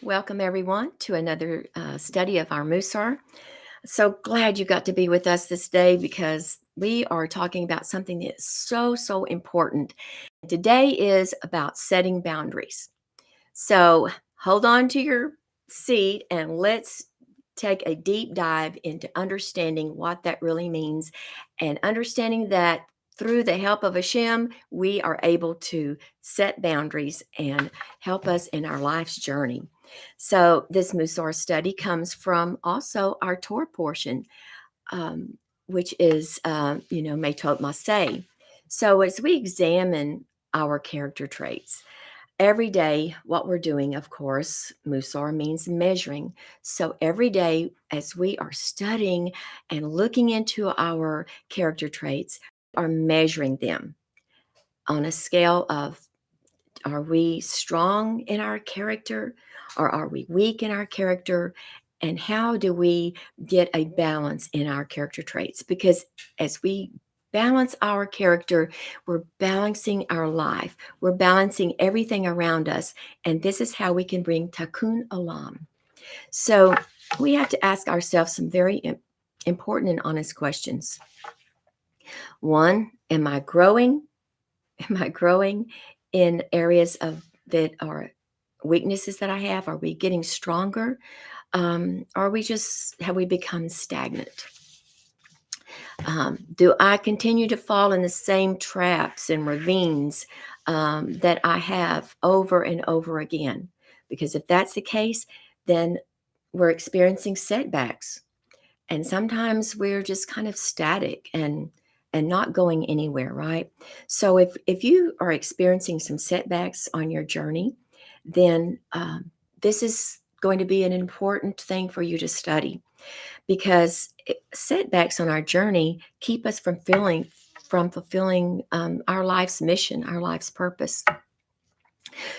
Welcome, everyone, to another study of our Mussar. So glad you got to be with us this day because we are talking about something that is so important. Today is about setting boundaries. So hold on to your seat and let's take a deep dive into understanding what that really means and understanding that through the help of HaShem, we are able to set boundaries and help us in our life's journey. So, this Mussar study comes from also our Torah portion, um, which is, Matot and Masei. So, as we examine our character traits, every day, what we're doing, of course, Mussar means measuring. So every day, as we are studying and looking into our character traits, are measuring them on a scale of, are we strong in our character or are we weak in our character? And how do we get a balance in our character traits? Because as we balance our character, we're balancing our life, we're balancing everything around us. And this is how we can bring Tikkun Olam. So we have to ask ourselves some very important and honest questions. One, am I growing? Am I growing in areas of that are weaknesses that I have? Are we getting stronger? Are we just have we become stagnant? Do I continue to fall in the same traps and ravines that I have over and over again? Because if that's the case, then we're experiencing setbacks, and sometimes we're just kind of static and not going anywhere, right? So if you are experiencing some setbacks on your journey, then this is going to be an important thing for you to study, because setbacks on our journey keep us from fulfilling our life's mission, our life's purpose.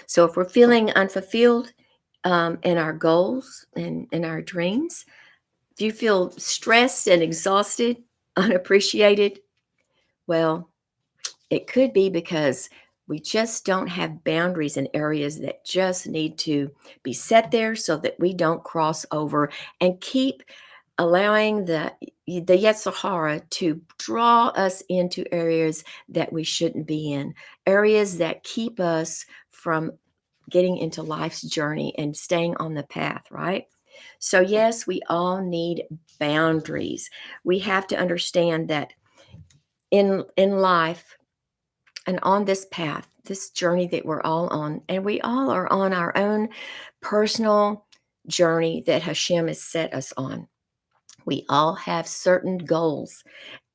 So if we're feeling unfulfilled in our goals and in our dreams, if you feel stressed and exhausted, unappreciated, well, it could be because we just don't have boundaries in areas that just need to be set there so that we don't cross over and keep allowing the Yetzer Hara to draw us into areas that we shouldn't be in, areas that keep us from getting into life's journey and staying on the path, right? So, yes, we all need boundaries. We have to understand that in life and on this path, this journey that we're all on, and we all are on our own personal journey that HaShem has set us on. We all have certain goals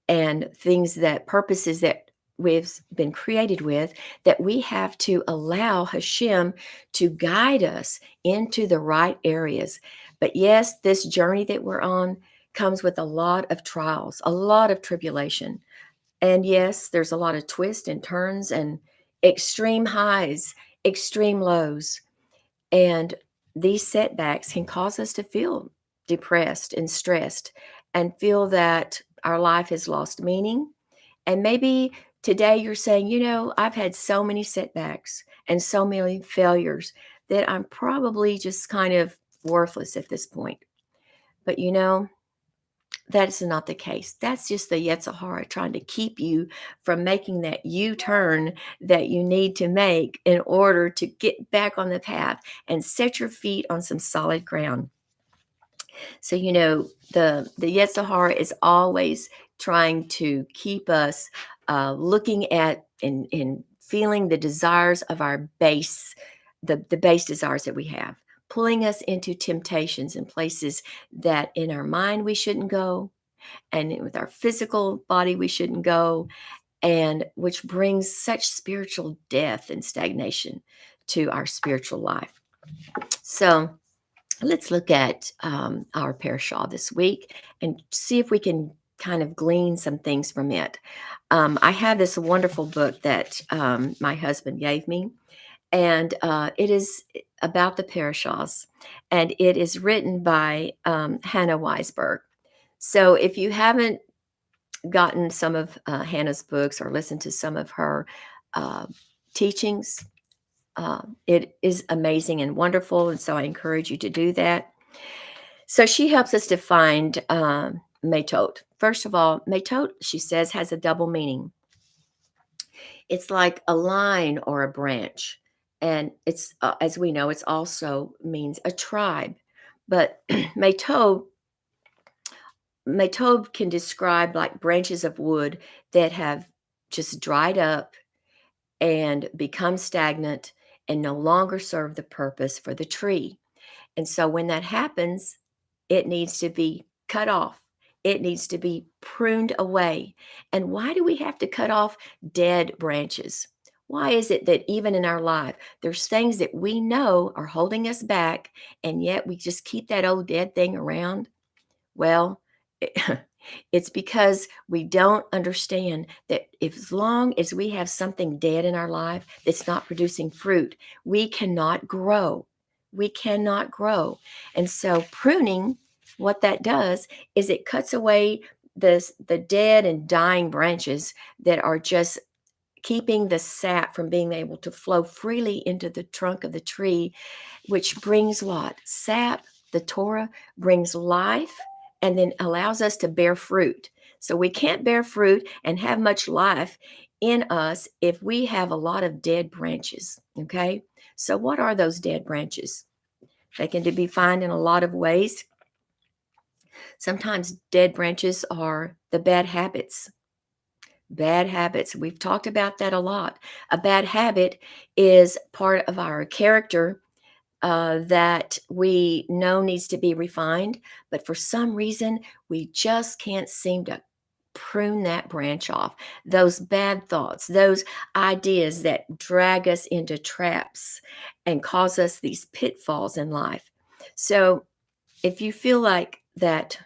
and things that purposes that we've been created with, that we have to allow HaShem to guide us into the right areas. But yes, this journey that we're on comes with a lot of trials, a lot of tribulation. And yes, there's a lot of twists and turns and extreme highs, extreme lows. And these setbacks can cause us to feel depressed and stressed and feel that our life has lost meaning. And maybe today you're saying, I've had so many setbacks and so many failures that I'm probably just kind of worthless at this point. But that's not the case. That's just the Yetzer Hara trying to keep you from making that U-turn that you need to make in order to get back on the path and set your feet on some solid ground. So, the Yetzer Hara is always trying to keep us looking at and feeling the desires of our base, the base desires that we have, pulling us into temptations and places that in our mind we shouldn't go, and with our physical body we shouldn't go, and which brings such spiritual death and stagnation to our spiritual life. So let's look at our parashah this week and see if we can kind of glean some things from it. I have this wonderful book that my husband gave me, and it is about the parashahs, and it is written by Hannah Weisberg. So if you haven't gotten some of Hannah's books or listened to some of her uh, teachings, It is amazing and wonderful, and so I encourage you to do that. So she helps us to find Matot. First of all, Matot, she says, has a double meaning. It's like a line or a branch, and it's as we know, it's also means a tribe. But Matot can describe like branches of wood that have just dried up and become stagnant and no longer serve the purpose for the tree. And so when that happens, it needs to be cut off. It needs to be pruned away. And why do we have to cut off dead branches? Why is it that even in our life, there's things that we know are holding us back, and yet we just keep that old dead thing around? Well, it's because we don't understand that if, as long as we have something dead in our life that's not producing fruit, we cannot grow. We cannot grow. And so pruning, what that does is it cuts away the dead and dying branches that are just keeping the sap from being able to flow freely into the trunk of the tree, which brings what? Sap, the Torah, brings life and then allows us to bear fruit. So we can't bear fruit and have much life in us if we have a lot of dead branches. Okay? So what are those dead branches? They can be found in a lot of ways. Sometimes dead branches are the bad habits. Bad habits. We've talked about that a lot. A bad habit is part of our character that we know needs to be refined, but for some reason, we just can't seem to prune that branch off. Those bad thoughts, those ideas that drag us into traps and cause us these pitfalls in life. So if you feel like that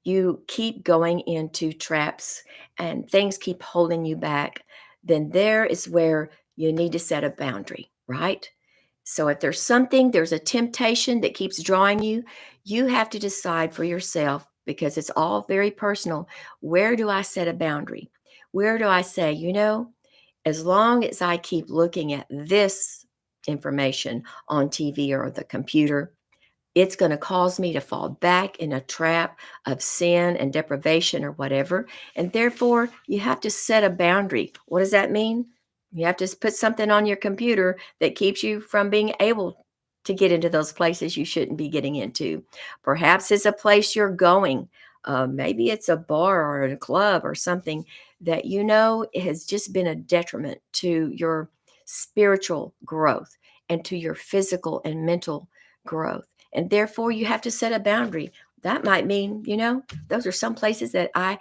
you keep going into traps and things keep holding you back, then there is where you need to set a boundary, right? So if there's a temptation that keeps drawing you, you have to decide for yourself, because it's all very personal. Where do I set a boundary? Where do I say, as long as I keep looking at this information on TV or the computer, it's going to cause me to fall back in a trap of sin and deprivation or whatever. And therefore, you have to set a boundary. What does that mean? You have to put something on your computer that keeps you from being able to get into those places you shouldn't be getting into. Perhaps it's a place you're going. Maybe it's a bar or a club or something that has just been a detriment to your spiritual growth and to your physical and mental growth. And therefore, you have to set a boundary. That might mean, those are some places that I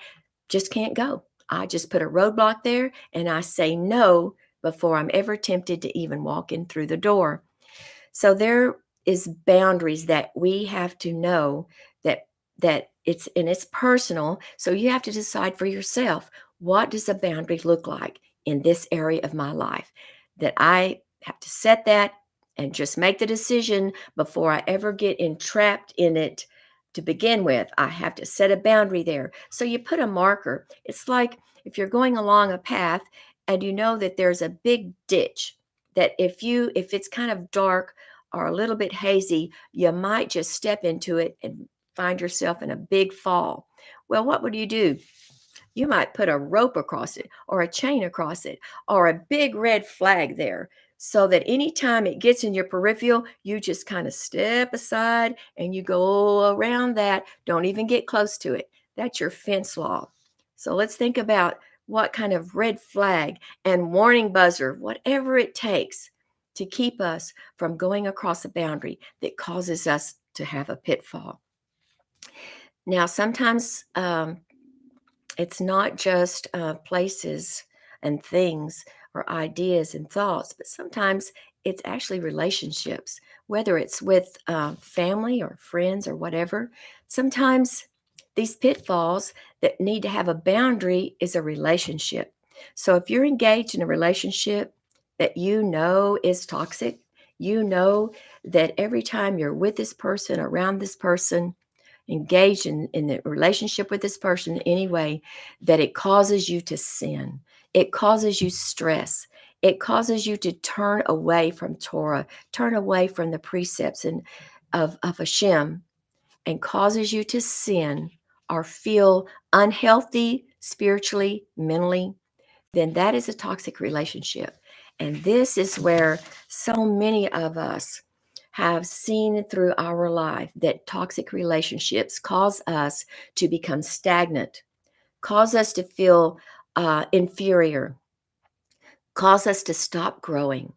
just can't go. I just put a roadblock there and I say no before I'm ever tempted to even walk in through the door. So there is boundaries that we have to know that it's personal. So you have to decide for yourself, what does a boundary look like in this area of my life? That I have to set that and just make the decision before I ever get entrapped in it to begin with. I have to set a boundary there. So you put a marker. It's like if you're going along a path and you know that there's a big ditch that if it's kind of dark or a little bit hazy, you might just step into it and find yourself in a big fall. Well, what would you do? You might put a rope across it or a chain across it or a big red flag there, so that anytime it gets in your peripheral, you just kind of step aside and you go around that. Don't even get close to it. That's your fence law. So let's think about what kind of red flag and warning buzzer, whatever it takes to keep us from going across a boundary that causes us to have a pitfall. Now, sometimes it's not just places and things or ideas and thoughts, but sometimes it's actually relationships, whether it's with family or friends or whatever. Sometimes these pitfalls that need to have a boundary is a relationship. So if you're engaged in a relationship that is toxic, that every time you're with this person, around this person, engaged in the relationship with this person in any way, that it causes you to sin. It causes you stress. It causes you to turn away from Torah, turn away from the precepts of HaShem, and causes you to sin or feel unhealthy spiritually, mentally, then that is a toxic relationship. And this is where so many of us have seen through our life that toxic relationships cause us to become stagnant, cause us to feel inferior, cause us to stop growing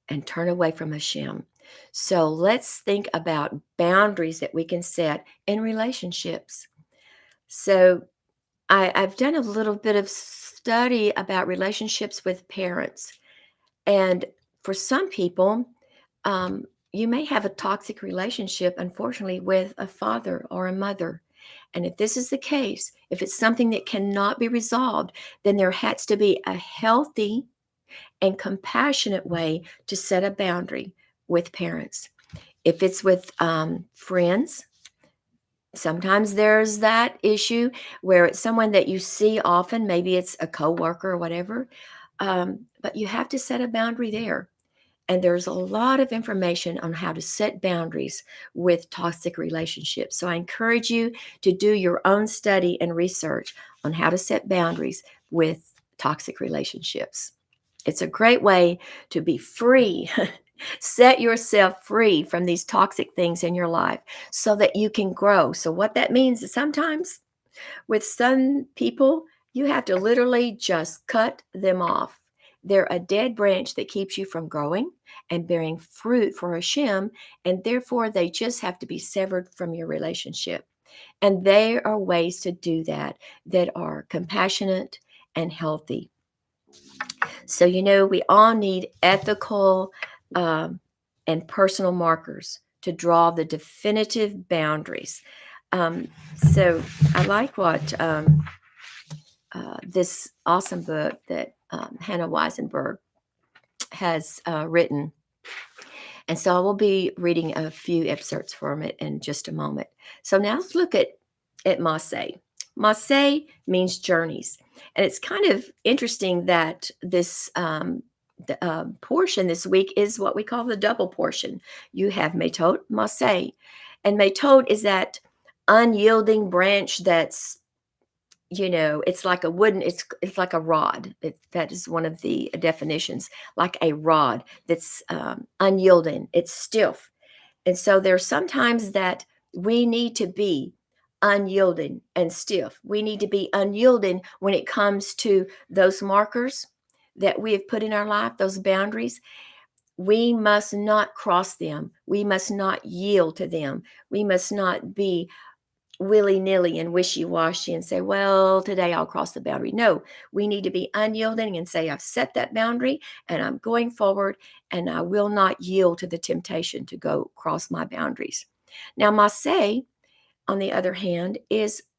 and turn away from Hashem. So let's think about boundaries that we can set in relationships. So I've done a little bit of study about relationships with parents. And for some people, you may have a toxic relationship, unfortunately, with a father or a mother. And if this is the case, if it's something that cannot be resolved, then there has to be a healthy and compassionate way to set a boundary with parents. If it's with friends, sometimes there's that issue where it's someone that you see often, maybe it's a coworker or whatever, but you have to set a boundary there. And there's a lot of information on how to set boundaries with toxic relationships. So I encourage you to do your own study and research on how to set boundaries with toxic relationships. It's a great way to be free. Set yourself free from these toxic things in your life so that you can grow. So, what that means is sometimes with some people, you have to literally just cut them off. They're a dead branch that keeps you from growing and bearing fruit for Hashem, and therefore they just have to be severed from your relationship. And there are ways to do that that are compassionate and healthy. So, we all need ethical and personal markers to draw the definitive boundaries. So I like what this awesome book that Hannah Weisenberg has written. And so I will be reading a few excerpts from it in just a moment. So now let's look at Masei. Masei means journeys. And it's kind of interesting that this portion this week is what we call the double portion. You have Matot, Masei. And Matot is that unyielding branch that's, it's like a wooden, it's like a rod. That is one of the definitions, like a rod that's unyielding, it's stiff. And so there's sometimes that we need to be unyielding and stiff. We need to be unyielding when it comes to those markers that we have put in our life, those boundaries. We must not cross them. We must not yield to them. We must not be willy-nilly and wishy-washy and say, well, today I'll cross the boundary. No, we need to be unyielding and say, I've set that boundary and I'm going forward and I will not yield to the temptation to go cross my boundaries. Now, Masei, on the other hand,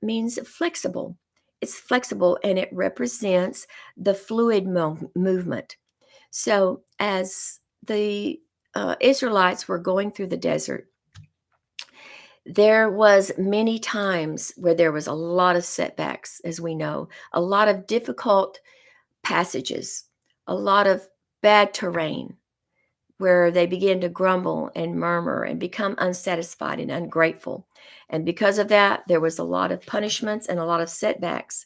means flexible. It's flexible and it represents the fluid movement. So as the Israelites were going through the desert, there was many times where there was a lot of setbacks, as we know, a lot of difficult passages, a lot of bad terrain where they began to grumble and murmur and become unsatisfied and ungrateful. And because of that, there was a lot of punishments and a lot of setbacks.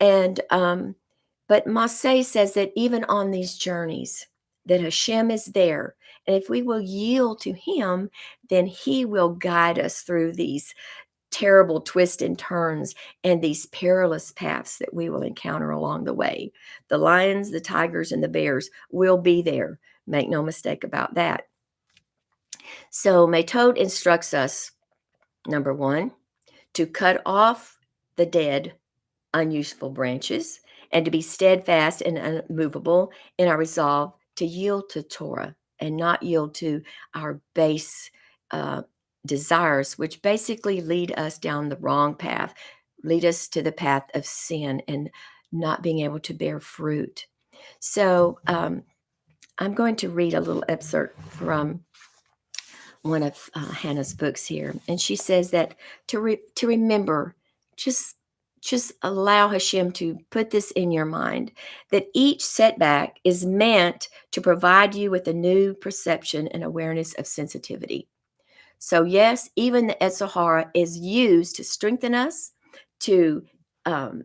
And but Masei says that even on these journeys, that Hashem is there. And if we will yield to him, then he will guide us through these terrible twists and turns and these perilous paths that we will encounter along the way. The lions, the tigers, and the bears will be there. Make no mistake about that. So Matot instructs us, number one, to cut off the dead, unuseful branches and to be steadfast and unmovable in our resolve to yield to Torah and not yield to our base desires, which basically lead us down the wrong path, lead us to the path of sin and not being able to bear fruit. So I'm going to read a little excerpt from one of Hannah's books here. And she says that to remember, just just allow HaShem to put this in your mind, that each setback is meant to provide you with a new perception and awareness of sensitivity. So yes, even the Yetzer Hara is used to strengthen us, to um,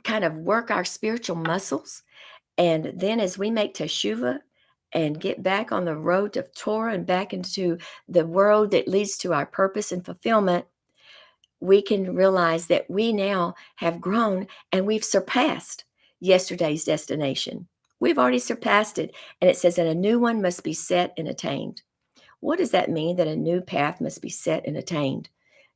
kind of work our spiritual muscles. And then as we make teshuvah and get back on the road of Torah and back into the world that leads to our purpose and fulfillment, we can realize that we now have grown and we've surpassed yesterday's destination. We've already surpassed it. And it says that a new one must be set and attained. What does that mean, that a new path must be set and attained?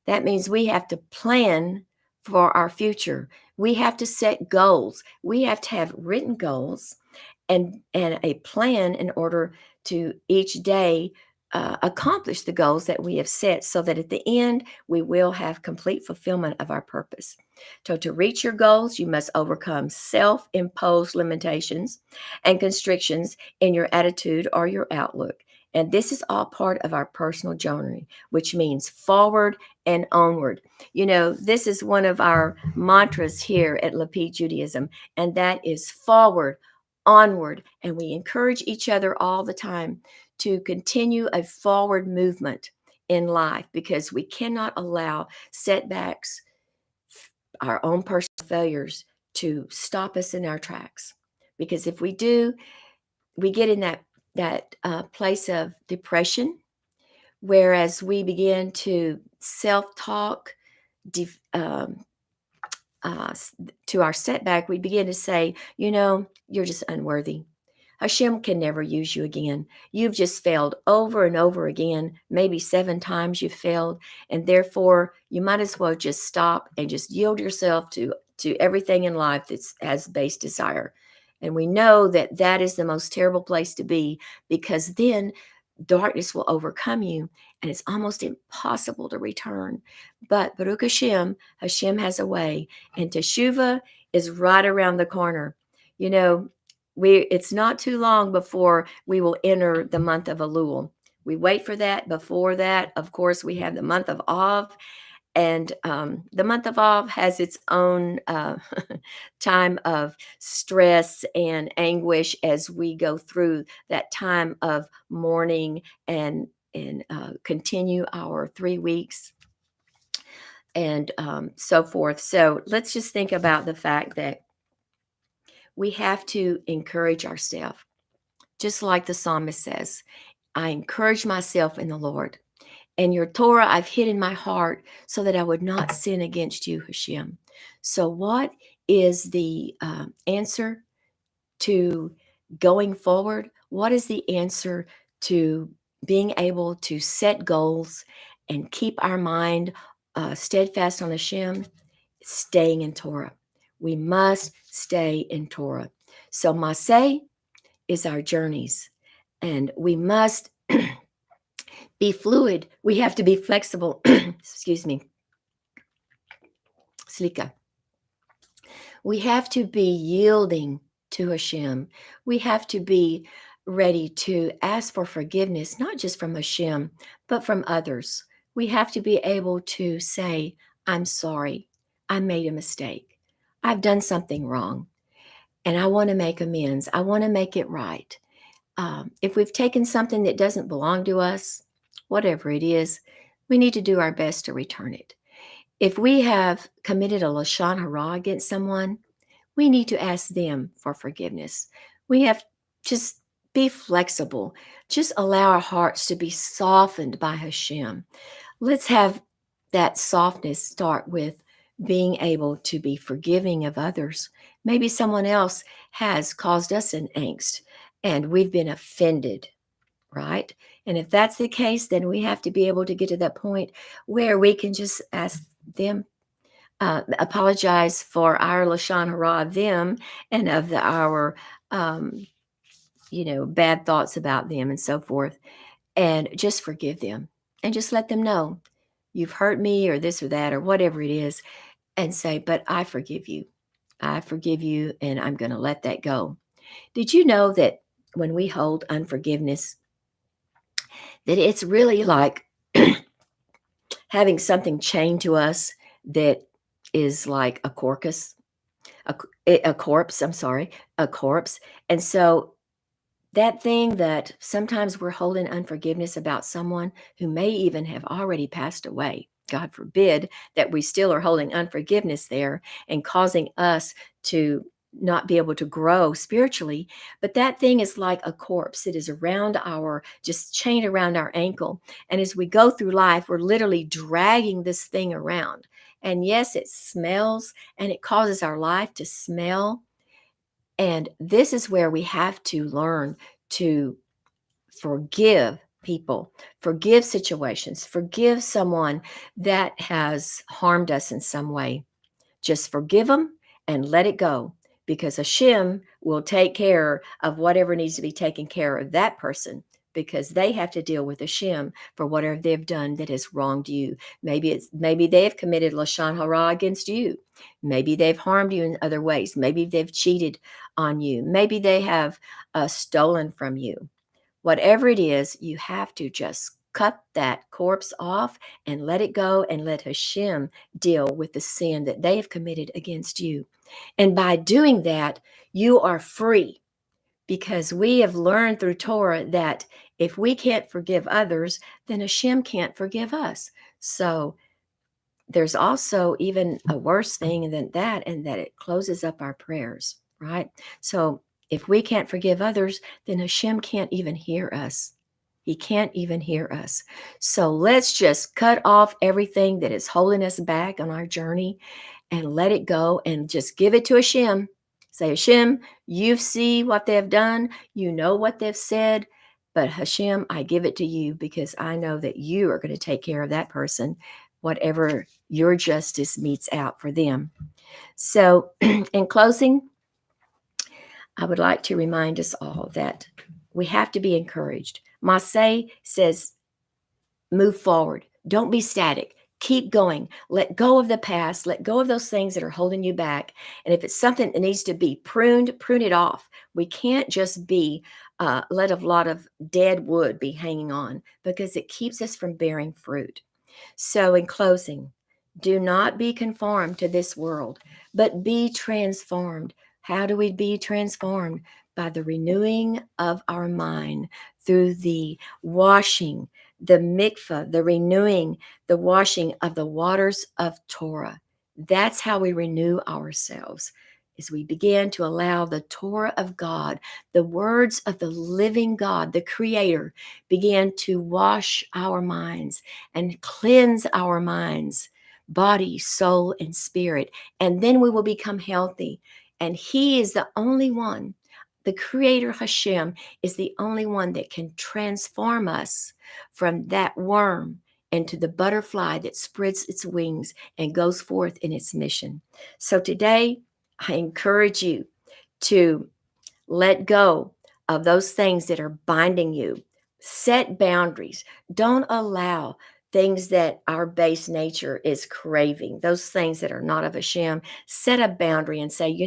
That means we have to plan for our future. We have to set goals. We have to have written goals and a plan in order to each day accomplish the goals that we have set, so that at the end we will have complete fulfillment of our purpose. So to reach your goals, you must overcome self-imposed limitations and constrictions in your attitude or your outlook. And this is all part of our personal journey, which means forward and onward. You know, this is one of our mantras here at Lapid Judaism, and that is forward, onward. And we encourage each other all the time to continue a forward movement in life, because we cannot allow setbacks, our own personal failures, to stop us in our tracks. Because if we do, we get in that place of depression, whereas we begin to self-talk to our setback. We begin to say, you know, you're just unworthy. HaShem can never use you again. You've just failed over and over again. Maybe 7 times you've failed, and therefore you might as well just stop and just yield yourself to everything in life that has base desire. And we know that that is the most terrible place to be, because then darkness will overcome you and it's almost impossible to return. But Baruch HaShem, HaShem has a way, and teshuvah is right around the corner. You know, it's not too long before we will enter the month of Elul. We wait for that. Before that, of course, we have the month of Av, and the month of Av has its own time of stress and anguish as we go through that time of mourning and continue our 3 weeks and so forth. So let's just think about the fact that we have to encourage ourselves. Just like the psalmist says, I encourage myself in the Lord. And your Torah I've hid in my heart so that I would not sin against you, HaShem. So what is the answer to going forward? What is the answer to being able to set goals and keep our mind steadfast on HaShem? Staying in Torah. We must stay in Torah. So Masei is our journeys, and we must be fluid. We have to be flexible. Excuse me. Slika. We have to be yielding to HaShem. We have to be ready to ask for forgiveness, not just from HaShem, but from others. We have to be able to say, I'm sorry. I made a mistake. I've done something wrong, and I want to make amends. I want to make it right. If we've taken something that doesn't belong to us, whatever it is, we need to do our best to return it. If we have committed a lashon hara against someone, we need to ask them for forgiveness. We have just be flexible. Just allow our hearts to be softened by HaShem. Let's have that softness start with being able to be forgiving of others. Maybe someone else has caused us an angst and we've been offended, right? And if that's the case, then we have to be able to get to that point where we can just ask them, apologize for our lashon hara of them and of our, bad thoughts about them and so forth, and just forgive them and just let them know you've hurt me or this or that or whatever it is, and say, but I forgive you. I forgive you, and I'm going to let that go. Did you know that when we hold unforgiveness, that it's really like having something chained to us that is like a corpus, a corpse, I'm sorry, a corpse. And so that thing that sometimes we're holding unforgiveness about someone who may even have already passed away. God forbid that we still are holding unforgiveness there and causing us to not be able to grow spiritually. But that thing is like a corpse. It is just chained around our ankle. And as we go through life, we're literally dragging this thing around. And yes, it smells and it causes our life to smell. And this is where we have to learn to forgive people, forgive situations, forgive someone that has harmed us in some way. Just forgive them and let it go, because HaShem will take care of whatever needs to be taken care of that person, because they have to deal with HaShem for whatever they've done that has wronged you. Maybe they have committed lashon hara against you. Maybe they've harmed you in other ways. Maybe they've cheated on you. Maybe they have stolen from you. Whatever it is, you have to just cut that corpse off and let it go and let HaShem deal with the sin that they have committed against you. And by doing that, you are free, because we have learned through Torah that if we can't forgive others, then HaShem can't forgive us. So there's also even a worse thing than that, and that it closes up our prayers, right? So if we can't forgive others, then HaShem can't even hear us. He can't even hear us. So let's just cut off everything that is holding us back on our journey and let it go and just give it to HaShem. Say, HaShem, you see what they've done. You know what they've said. But HaShem, I give it to you, because I know that you are going to take care of that person, whatever your justice metes out for them. So in closing, I would like to remind us all that we have to be encouraged. Masei says, move forward. Don't be static. Keep going. Let go of the past. Let go of those things that are holding you back. And if it's something that needs to be pruned, prune it off. We can't just let a lot of dead wood be hanging on, because it keeps us from bearing fruit. So in closing, do not be conformed to this world, but be transformed. How do we be transformed? By the renewing of our mind through the washing, the mikvah, the renewing, the washing of the waters of Torah. That's how we renew ourselves, as we begin to allow the Torah of God, the words of the living God, the Creator, begin to wash our minds and cleanse our minds, body, soul, and spirit. And then we will become healthy. And He is the only one, the Creator HaShem is the only one that can transform us from that worm into the butterfly that spreads its wings and goes forth in its mission. So today, I encourage you to let go of those things that are binding you. Set boundaries. Don't allow things that our base nature is craving, those things that are not of HaShem. Set a boundary and say,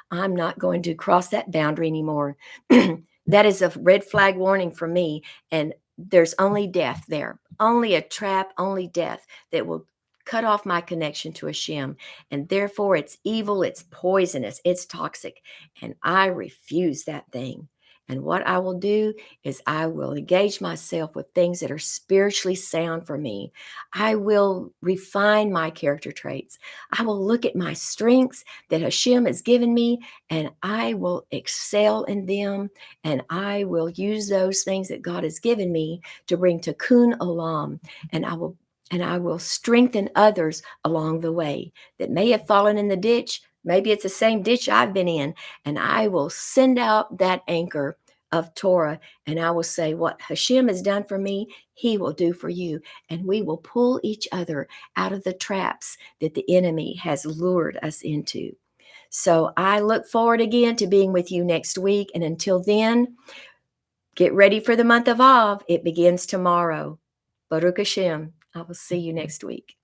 I'm not going to cross that boundary anymore. That is a red flag warning for me. And there's only death there, only a trap, only death that will cut off my connection to HaShem. And therefore it's evil, it's poisonous, it's toxic. And I refuse that thing. And what I will do is I will engage myself with things that are spiritually sound for me. I will refine my character traits. I will look at my strengths that HaShem has given me, and I will excel in them. And I will use those things that God has given me to bring tikkun olam. And I will strengthen others along the way that may have fallen in the ditch. Maybe it's the same ditch I've been in. And I will send out that anchor of Torah, and I will say, what HaShem has done for me, He will do for you. And we will pull each other out of the traps that the enemy has lured us into. So I look forward again to being with you next week. And until then, get ready for the month of Av. It begins tomorrow. Baruch HaShem. I will see you next week.